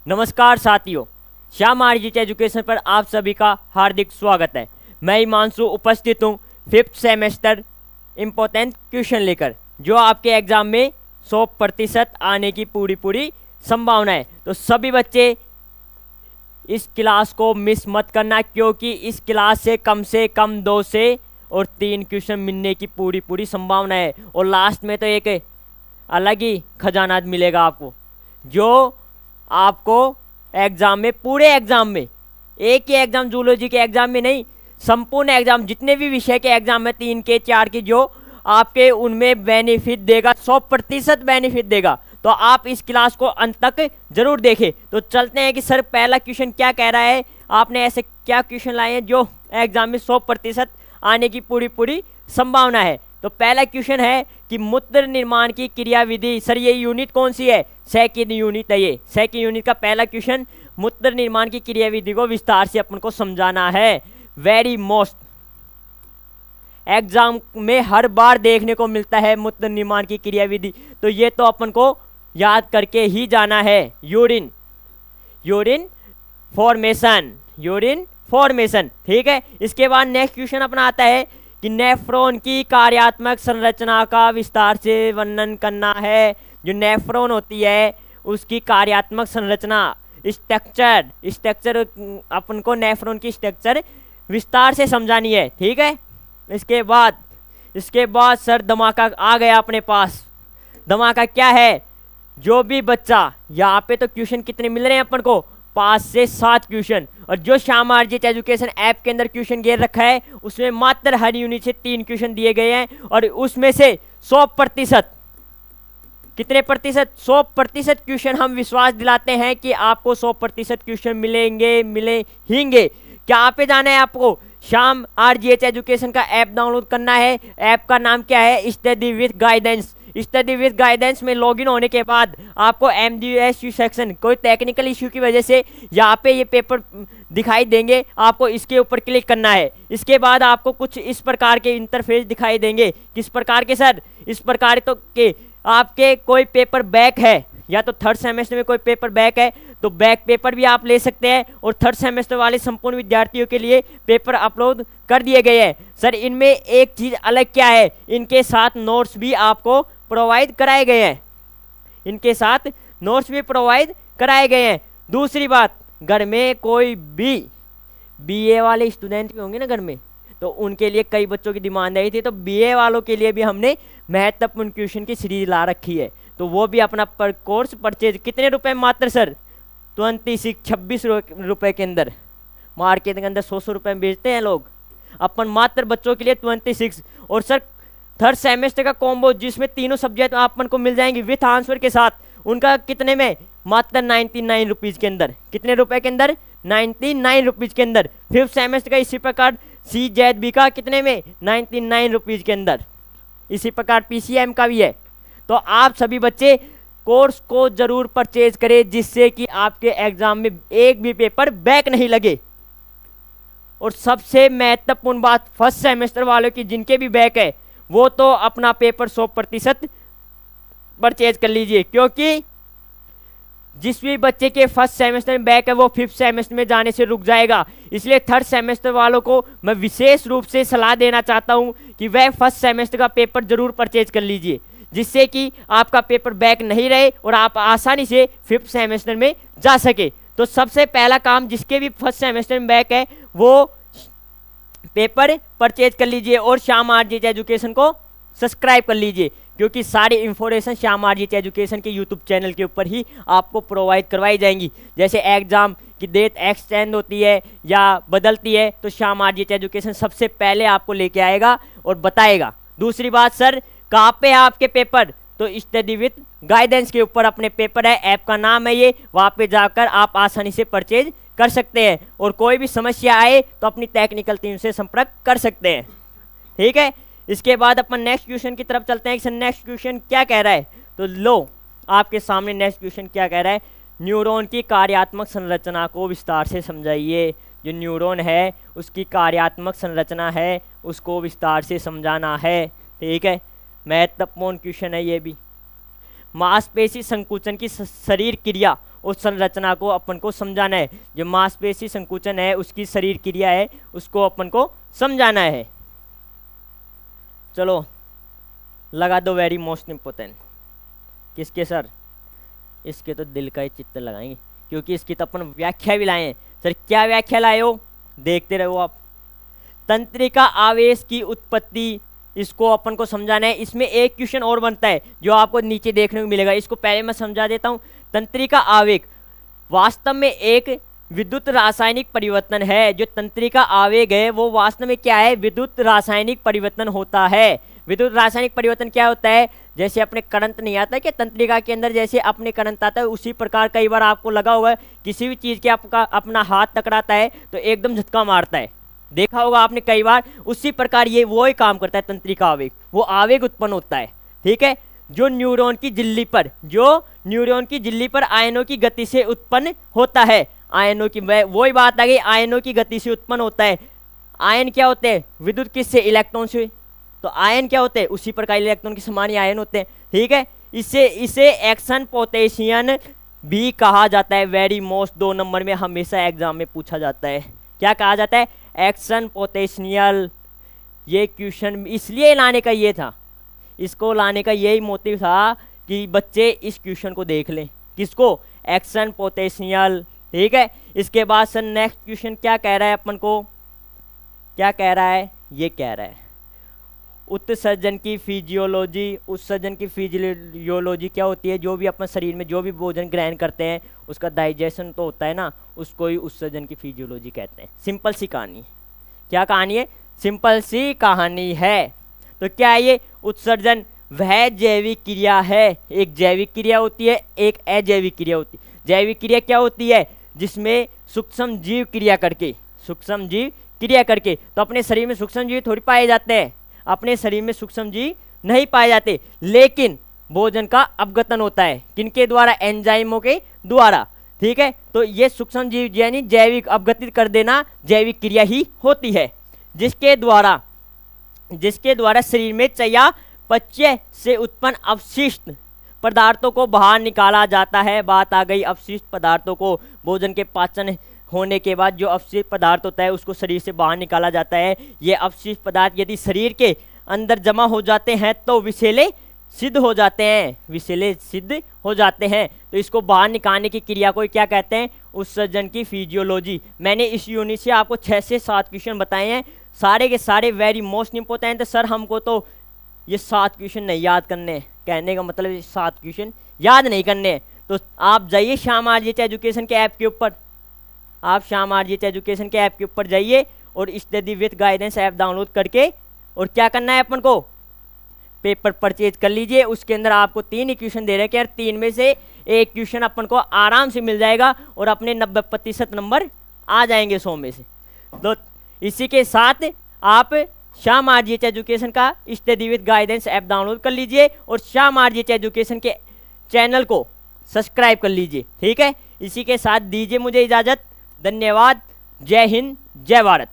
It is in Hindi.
नमस्कार साथियों, श्याम आरजीत एजुकेशन पर आप सभी का हार्दिक स्वागत है। मैं हिमांशु उपस्थित हूँ 5th सेमेस्टर इम्पोर्टेंट क्वेश्चन लेकर, जो आपके एग्जाम में 100% आने की पूरी संभावना है। तो सभी बच्चे इस क्लास को मिस मत करना, क्योंकि इस क्लास से कम 2 से और 3 क्वेश्चन मिलने की पूरी संभावना है। और लास्ट में तो एक अलग ही खजाना मिलेगा आपको, जो आपको एग्जाम में, पूरे एग्जाम में, एक ही एग्जाम जूलॉजी के एग्जाम में नहीं, संपूर्ण एग्जाम, जितने भी विषय के एग्जाम में 3 के 4 के, जो आपके उनमें बेनिफिट देगा, 100% बेनिफिट देगा। तो आप इस क्लास को अंत तक जरूर देखें। तो चलते हैं कि सर पहला क्वेश्चन क्या कह रहा है, आपने ऐसे क्या क्वेश्चन लाए हैं जो एग्जाम में 100% आने की पूरी संभावना है। तो पहला क्वेश्चन है कि मूत्र निर्माण की क्रियाविधि, सर ये यूनिट कौन सी है? सेकंड यूनिट है। ये सेकंड यूनिट का पहला क्वेश्चन, मूत्र निर्माण की क्रियाविधि को विस्तार से अपन को समझाना है। वेरी मोस्ट एग्जाम में हर बार देखने को मिलता है मूत्र निर्माण की क्रियाविधि, तो ये तो अपन को याद करके ही जाना है। यूरिन फॉर्मेशन, ठीक है। इसके बाद नेक्स्ट क्वेश्चन अपना आता है कि नेफ्रॉन की कार्यात्मक संरचना का विस्तार से वर्णन करना है। जो नेफ्रॉन होती है उसकी कार्यात्मक संरचना, स्ट्रक्चर अपन को नेफ्रॉन की स्ट्रक्चर विस्तार से समझानी है, ठीक है। इसके बाद सर धमाका आ गया अपने पास। धमाका क्या है? जो भी बच्चा, यहाँ पे तो क्वेश्चन कितने मिल रहे हैं अपन को? 5 से 7 क्वेश्चन। और जो श्याम आरजीत एजुकेशन ऐप के अंदर क्वेश्चन घेर रखा है, उसमें मात्र हर यूनिट से 3 क्वेश्चन दिए गए हैं। और उसमें से 100%, कितने प्रतिशत? 100% क्वेश्चन हम विश्वास दिलाते हैं कि आपको 100% क्वेश्चन मिलेंगे। क्या पे जाना है आपको? श्याम आरजीएच एजुकेशन का ऐप डाउनलोड करना है। ऐप का नाम क्या है? Study with guidance. Study with guidance में लॉगिन होने के बाद आपको MDSU सेक्शन, कोई टेक्निकल इश्यू की वजह से यहाँ पे ये पेपर दिखाई देंगे, आपको इसके ऊपर क्लिक करना है। इसके बाद आपको कुछ इस प्रकार के इंटरफेस दिखाई देंगे। किस प्रकार के सर? इस प्रकार तो के आपके कोई पेपर बैक है, या तो 3rd सेमेस्टर में कोई पेपर बैक है तो बैक पेपर भी आप ले सकते हैं। और 3rd सेमेस्टर वाले संपूर्ण विद्यार्थियों के लिए पेपर अपलोड कर दिए गए हैं। सर इनमें एक चीज़ अलग क्या है, इनके साथ नोट्स भी आपको प्रोवाइड कराए गए हैं। दूसरी बात, घर में कोई भी BA वाले स्टूडेंट भी होंगे ना घर में, तो उनके लिए कई बच्चों की डिमांड आई थी, तो BA वालों के लिए भी हमने महत्वपूर्ण क्वेश्चन की सीरीज ला रखी है। तो वो भी अपना कोर्स परचेज कितने रुपए? मात्र सर 26 रुपए के अंदर। मार्केट के अंदर 100 रुपए में बेचते हैं लोग, अपन मात्र बच्चों के लिए 26। और सर 3rd सेमेस्टर का कॉम्बो, जिसमें तीनों सब्जेक्ट अपन को मिल जाएंगे विथ आंसर के साथ, उनका कितने में? मात्र 99 रुपीज़ के अंदर। कितने रुपए के अंदर? 99 रुपीज़ के अंदर। 5th सेमेस्टर का इसी प्रकार CZB का कितने में? 99 रुपीज़ के अंदर। इसी प्रकार PCM का भी है। तो आप सभी बच्चे कोर्स को जरूर परचेज करें, जिससे कि आपके एग्जाम में एक भी पेपर बैक नहीं लगे। और सबसे महत्वपूर्ण बात, 1st सेमेस्टर वालों की जिनके भी बैक है, वो तो अपना पेपर 100% परचेज कर लीजिए, क्योंकि जिस भी बच्चे के 1st सेमेस्टर में बैक है वो 5th सेमेस्टर में जाने से रुक जाएगा। इसलिए 3rd सेमेस्टर वालों को मैं विशेष रूप से सलाह देना चाहता हूं कि वह 1st सेमेस्टर का पेपर जरूर परचेज कर लीजिए, जिससे कि आपका पेपर बैक नहीं रहे और आप आसानी से 5th सेमेस्टर में जा सके। तो सबसे पहला काम, जिसके भी 1st सेमेस्टर में बैक है वो पेपर परचेज कर लीजिए और श्याम आरजीत एजुकेशन को सब्सक्राइब कर लीजिए, क्योंकि सारी इंफॉर्मेशन श्याम आरजीत एजुकेशन के यूट्यूब चैनल के ऊपर ही आपको प्रोवाइड करवाई जाएंगी। जैसे एग्जाम की डेट एक्सटेंड होती है या बदलती है, तो श्याम आरजीत एजुकेशन सबसे पहले आपको लेके आएगा और बताएगा। दूसरी बात सर, कहाँ पे है आपके पेपर? तो स्टडी विद गाइडेंस के ऊपर अपने पेपर है, ऐप का नाम है ये, वहाँ पे जाकर आप आसानी से परचेज कर सकते हैं। और कोई भी समस्या आए तो अपनी टेक्निकल टीम से संपर्क कर सकते हैं, ठीक है। इसके बाद अपन नेक्स्ट क्वेश्चन की तरफ चलते हैं कि सर नेक्स्ट क्वेश्चन क्या कह रहा है। तो लो आपके सामने नेक्स्ट क्वेश्चन क्या कह रहा है, न्यूरॉन की कार्यात्मक संरचना को विस्तार से समझाइए। जो न्यूरॉन है उसकी कार्यात्मक संरचना है, उसको विस्तार से समझाना है, ठीक है। महत्वपूर्ण क्वेश्चन है ये भी। मांसपेशी संकुचन की शरीर क्रिया उस संरचना को अपन को समझाना है। जो मांसपेशी संकुचन है उसकी शरीर क्रिया है उसको अपन को समझाना है। चलो लगा दो वेरी मोस्ट इम्पोर्टेंट। किसके सर? इसके तो दिल का ही चित्र लगाएंगे क्योंकि इसकी तो अपन व्याख्या भी लाए हैं। सर क्या व्याख्या लाए हो? देखते रहो आप। तंत्रिका आवेश की उत्पत्ति, इसको अपन को समझाना है। इसमें एक क्वेश्चन और बनता है जो आपको नीचे देखने को मिलेगा, इसको पहले मैं समझा देता हूँ। तंत्रिका आवेग वास्तव में एक विद्युत रासायनिक परिवर्तन है। जो तंत्रिका आवेग है वो वास्तव में क्या है? विद्युत रासायनिक परिवर्तन होता है। विद्युत रासायनिक परिवर्तन क्या होता है? जैसे अपने करंट नहीं आता है कि तंत्रिका के अंदर जैसे अपने करंट आता है, उसी प्रकार कई बार आपको लगा होगा किसी भी चीज़ के आपका अपना हाथ टकराता है तो एकदम झटका मारता है, देखा होगा आपने कई बार। उसी प्रकार ये वो ही काम करता है तंत्रिका आवेग, वो आवेग उत्पन्न होता है। ठीक है, जो न्यूरॉन की झिल्ली पर आयनों की गति से उत्पन्न होता है। आयनों की वही बात आ गई, आयनों की गति से उत्पन्न होता है। आयन क्या होते हैं? विद्युत किससे? इलेक्ट्रॉन से। तो आयन क्या होते हैं? उसी प्रकार इलेक्ट्रॉन के समान ही आयन होते हैं। ठीक है, इसे एक्शन पोटेंशियल भी कहा जाता है। वेरी मोस्ट 2 नंबर में हमेशा एग्जाम में पूछा जाता है। क्या कहा जाता है? Action potential. ये क्वेश्चन इसलिए लाने का ये था, इसको लाने का यही मोटिव था कि बच्चे इस क्वेश्चन को देख लें। किसको? Action potential. ठीक है, इसके बाद सर नेक्स्ट क्वेश्चन क्या कह रहा है अपन को? क्या कह रहा है? ये कह रहा है उत्सर्जन की फिजियोलॉजी। उत्सर्जन की फिजियोलॉजी क्या होती है? जो भी अपन शरीर में जो भी भोजन ग्रहण करते हैं उसका डाइजेशन तो होता है ना, उसको ही उत्सर्जन की फिजियोलॉजी कहते हैं। सिंपल सी कहानी। क्या कहानी है? सिंपल सी कहानी है। तो क्या है ये? उत्सर्जन वह जैविक क्रिया है। एक जैविक क्रिया होती है, एक अजैविक क्रिया होती है। जैविक क्रिया क्या होती है? जिसमें सूक्ष्म जीव क्रिया करके, तो अपने शरीर में सूक्ष्म जीव थोड़ी पाए जाते हैं, अपने शरीर में सूक्ष्म जीव नहीं पाए जाते, लेकिन भोजन का अपघटन होता है। किनके द्वारा? एंजाइमों के द्वारा। ठीक है, तो ये सूक्ष्म जीव यानी जैविक अपघटित कर देना जैविक क्रिया ही होती है, जिसके द्वारा शरीर में चयापचय से उत्पन्न अवशिष्ट पदार्थों को बाहर निकाला जाता है। बात आ गई अवशिष्ट पदार्थों को। भोजन के पाचन होने के बाद जो अवशिष्ट पदार्थ होता है उसको शरीर से बाहर निकाला जाता है। ये अवशिष्ट पदार्थ यदि शरीर के अंदर जमा हो जाते हैं तो विषैले सिद्ध हो जाते हैं। तो इसको बाहर निकालने की क्रिया को क्या कहते हैं? उत्सर्जन की फिजियोलॉजी। मैंने इस यूनिट से आपको 6 से 7 क्वेश्चन बताए हैं, सारे के सारे वेरी मोस्ट इंपोर्टेंट है। सर हमको तो ये 7 क्वेश्चन नहीं याद करने, कहने का मतलब 7 क्वेश्चन याद नहीं करने। तो आप जाइए श्याम आरजीएच एजुकेशन के ऐप के ऊपर, जाइए और study with guidance app download करके और क्या करना है अपन को? पेपर परचेज कर लीजिए। उसके अंदर आपको 3 इक्वेशन दे रहे हैं कि यार 3 में से एक क्वेश्चन अपन को आराम से मिल जाएगा और अपने 90% नंबर आ जाएंगे 100 में से। तो इसी के साथ आप श्याम आरजीएच एजुकेशन का study with guidance app download कर लीजिए और श्याम आरजीएच एजुकेशन के चैनल को सब्सक्राइब कर लीजिए। ठीक है, इसी के साथ दीजिए मुझे इजाज़त। धन्यवाद। जय हिंद, जय भारत।